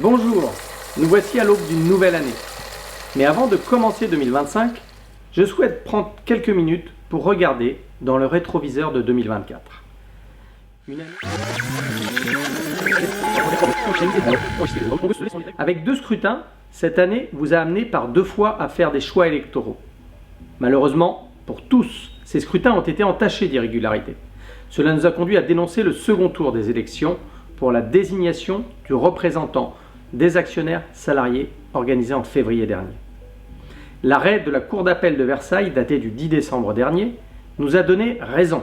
Bonjour, nous voici à l'aube d'une nouvelle année. Mais avant de commencer 2025, je souhaite prendre quelques minutes pour regarder dans le rétroviseur de 2024. Avec 2 scrutins, cette année vous a amené par 2 fois à faire des choix électoraux. Malheureusement, pour tous, ces scrutins ont été entachés d'irrégularités. Cela nous a conduit à dénoncer le second tour des élections pour la désignation du représentant des actionnaires salariés organisé en février dernier. L'arrêt de la Cour d'appel de Versailles, daté du 10 décembre dernier, nous a donné raison.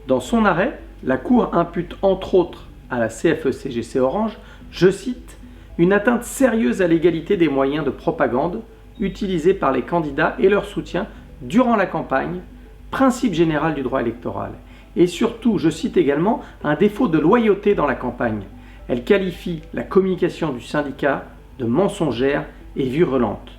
Dans son arrêt, la Cour impute entre autres à la CFE-CGC Orange, je cite, « une atteinte sérieuse à l'égalité des moyens de propagande utilisés par les candidats et leurs soutiens durant la campagne, principe général du droit électoral. Et surtout, je cite également, un défaut de loyauté dans la campagne. Elle qualifie la communication du syndicat de mensongère et virulente,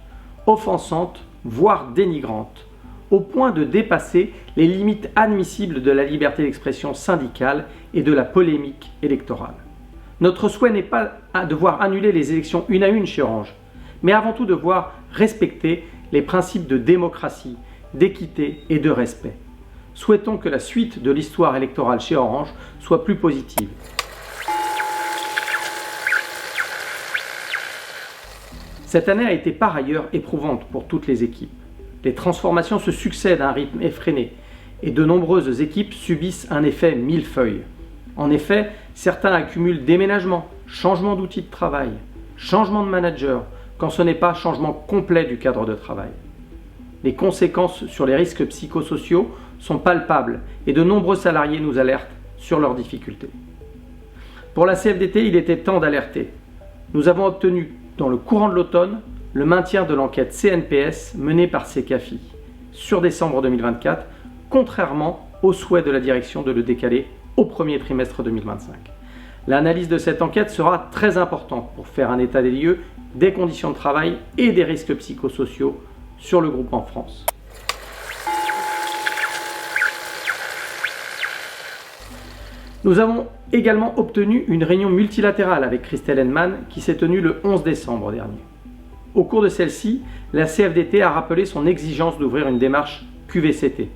offensante, voire dénigrante, au point de dépasser les limites admissibles de la liberté d'expression syndicale et de la polémique électorale. Notre souhait n'est pas de voir annuler les élections une à une chez Orange, mais avant tout de voir respecter les principes de démocratie, d'équité et de respect. Souhaitons que la suite de l'histoire électorale chez Orange soit plus positive. Cette année a été par ailleurs éprouvante pour toutes les équipes. Les transformations se succèdent à un rythme effréné et de nombreuses équipes subissent un effet millefeuille. En effet, certains accumulent déménagement, changement d'outils de travail, changement de manager, quand ce n'est pas changement complet du cadre de travail. Les conséquences sur les risques psychosociaux sont palpables et de nombreux salariés nous alertent sur leurs difficultés. Pour la CFDT, il était temps d'alerter. Nous avons obtenu, dans le courant de l'automne, le maintien de l'enquête CNPS menée par Secafi sur décembre 2024, contrairement au souhait de la direction de le décaler au premier trimestre 2025. L'analyse de cette enquête sera très importante pour faire un état des lieux des conditions de travail et des risques psychosociaux sur le groupe en France. Nous avons également obtenu une réunion multilatérale avec Christelle Henneman qui s'est tenue le 11 décembre dernier. Au cours de celle-ci, la CFDT a rappelé son exigence d'ouvrir une démarche QVCT,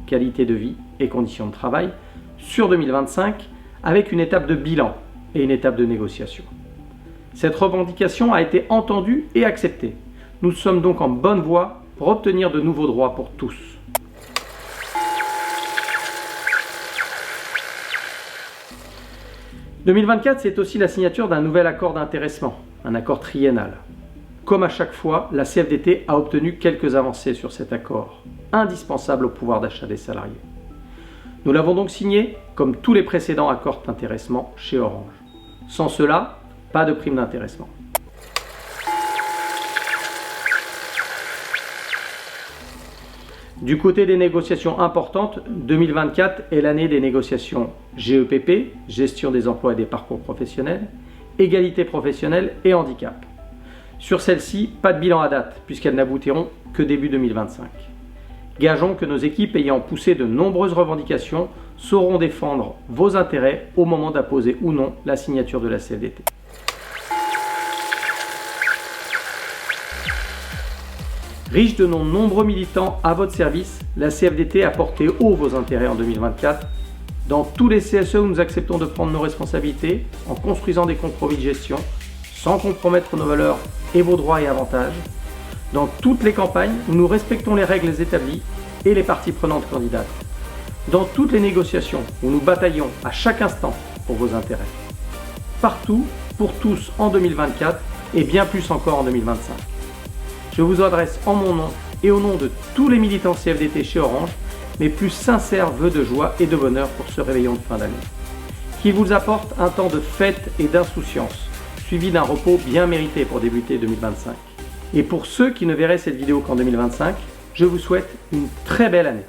qualité de vie et conditions de travail, sur 2025 avec une étape de bilan et une étape de négociation. Cette revendication a été entendue et acceptée. Nous sommes donc en bonne voie pour obtenir de nouveaux droits pour tous. « 2024, c'est aussi la signature d'un nouvel accord d'intéressement, un accord triennal. Comme à chaque fois, la CFDT a obtenu quelques avancées sur cet accord, indispensable au pouvoir d'achat des salariés. Nous l'avons donc signé comme tous les précédents accords d'intéressement chez Orange. Sans cela, pas de prime d'intéressement. Du côté des négociations importantes, 2024 est l'année des négociations GEPP, gestion des emplois et des parcours professionnels, égalité professionnelle et handicap. Sur celle-ci, pas de bilan à date, puisqu'elles n'aboutiront que début 2025. Gageons que nos équipes ayant poussé de nombreuses revendications sauront défendre vos intérêts au moment d'apposer ou non la signature de la CFDT. Riche de nos nombreux militants à votre service, la CFDT a porté haut vos intérêts en 2024. Dans tous les CSE où nous acceptons de prendre nos responsabilités, en construisant des compromis de gestion, sans compromettre nos valeurs et vos droits et avantages. Dans toutes les campagnes où nous respectons les règles établies et les parties prenantes candidates. Dans toutes les négociations où nous bataillons à chaque instant pour vos intérêts. Partout, pour tous en 2024 et bien plus encore en 2025. Je vous adresse en mon nom et au nom de tous les militants CFDT chez Orange mes plus sincères vœux de joie et de bonheur pour ce réveillon de fin d'année. Qu'il vous apporte un temps de fête et d'insouciance, suivi d'un repos bien mérité pour débuter 2025. Et pour ceux qui ne verraient cette vidéo qu'en 2025, je vous souhaite une très belle année.